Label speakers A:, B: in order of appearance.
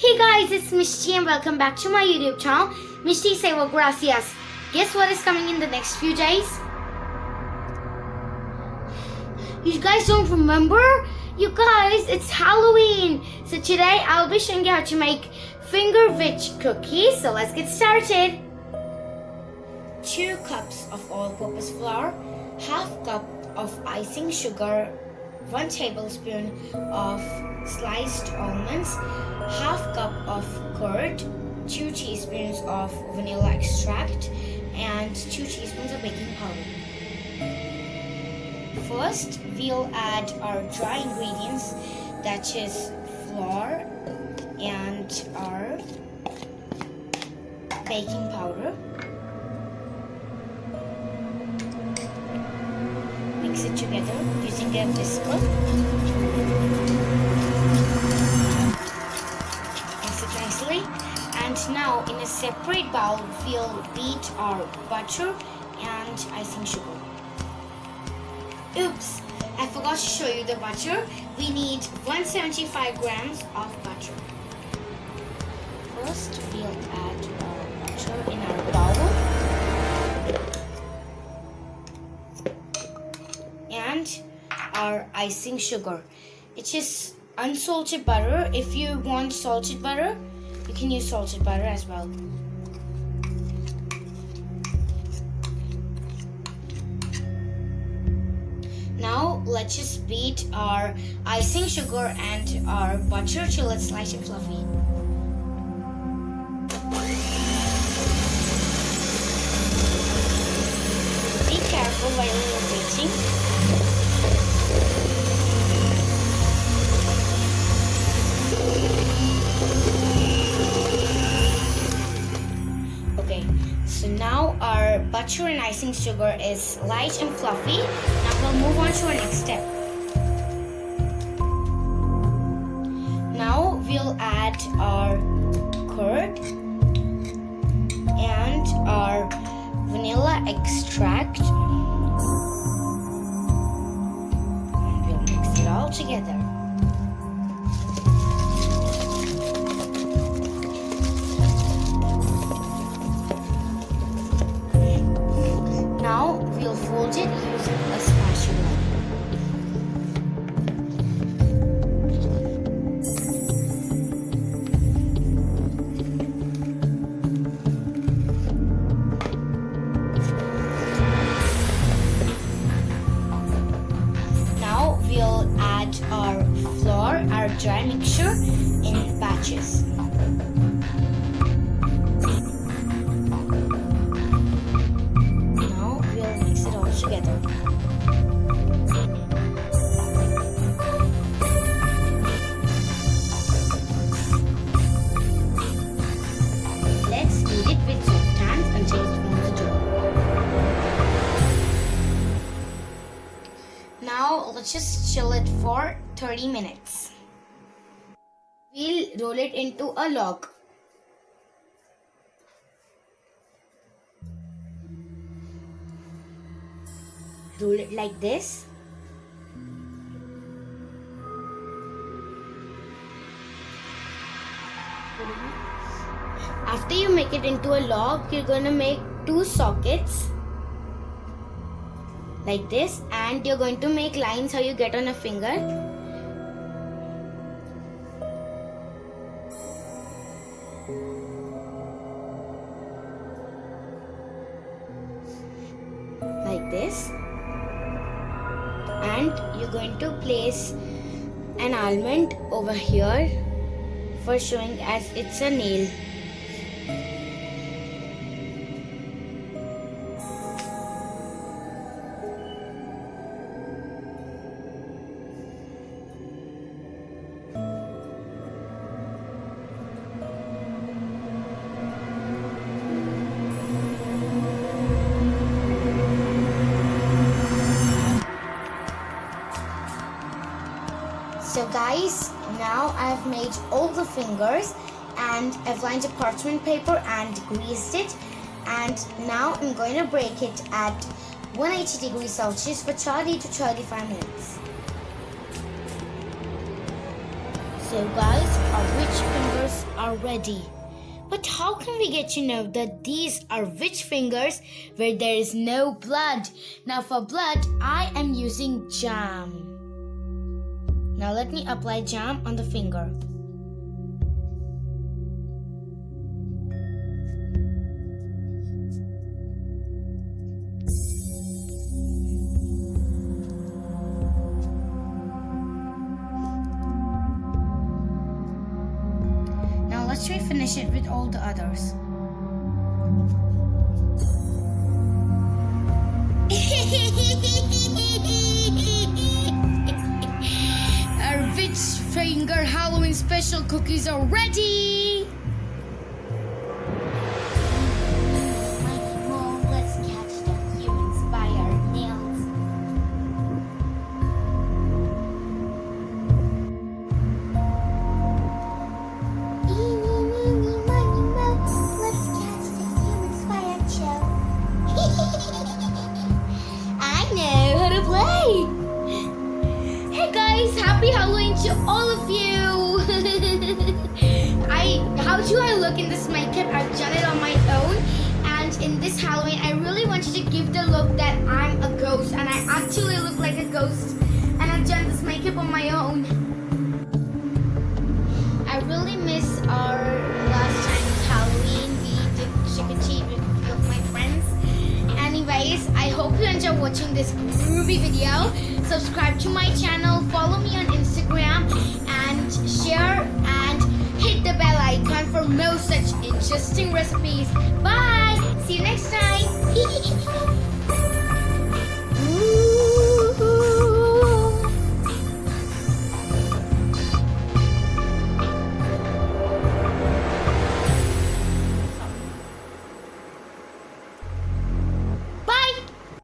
A: Hey guys, it's Mishty and welcome back to my YouTube channel, MISHTY'S, Savour, Gracias. Guess what is coming in the next few days? You guys don't remember? You guys, it's Halloween. So today I'll be showing you how to make finger witch cookies. So let's get started. 2 cups of all-purpose flour, half cup of icing sugar, 1 tablespoon of sliced almonds, half cup of curd, 2 teaspoons of vanilla extract, and 2 teaspoons of baking powder. First, we'll add our dry ingredients, that is flour and our baking powder. Mix it together using a whisker. Mix it nicely. And now in a separate bowl, we'll beat our butter and icing sugar. Oops, I forgot to show you the butter. We need 175 grams of butter. First, we'll add our butter in our bowl. And our icing sugar. It is unsalted butter. If you want salted butter, you can use salted butter as well. Now let's just beat our icing sugar and our butter till it's light and fluffy. Be careful while you're beating. Okay, so now our butter and icing sugar is light and fluffy. Now we'll move on to our next step. Now we'll add our curd and our vanilla extract. And we'll mix it all together. Now we'll fold it using a spatula. Now we'll add our flour, our dry mixture, in batches. Together. Let's knead it with soft hands until it forms a dough. Now let's just chill it for 30 minutes. We'll roll it into a log. Roll it like this. After you make it into a log, you're going to make 2 sockets like this, and you're going to make lines how you get on a finger. Like this. And you're going to place an almond over here for showing as it's a nail. So guys, now I've made all the fingers and I've lined a parchment paper and greased it, and now I'm going to bake it at 180 degrees Celsius for 30 to 35 minutes. So guys, our witch fingers are ready. But how can we get to know that these are witch fingers where there is no blood? Now for blood, I am using jam. Now let me apply jam on the finger. Let's try finish it with all the others. Our witch finger Halloween special cookies are ready. Mom, let's catch the humans by our nails. Happy Halloween to all of you! How do I look in this makeup? I've done it on my own, and in this Halloween I really wanted to give the look that I'm a ghost, and I actually look like a ghost, and I've done this makeup on my own. I really miss our last time's Halloween. We did trick-or-treat with a few of my friends. Anyways, I hope you enjoy watching this groovy video. Subscribe to my channel, follow me on Instagram, and share and hit the bell icon for more such interesting recipes. Bye! See you next time!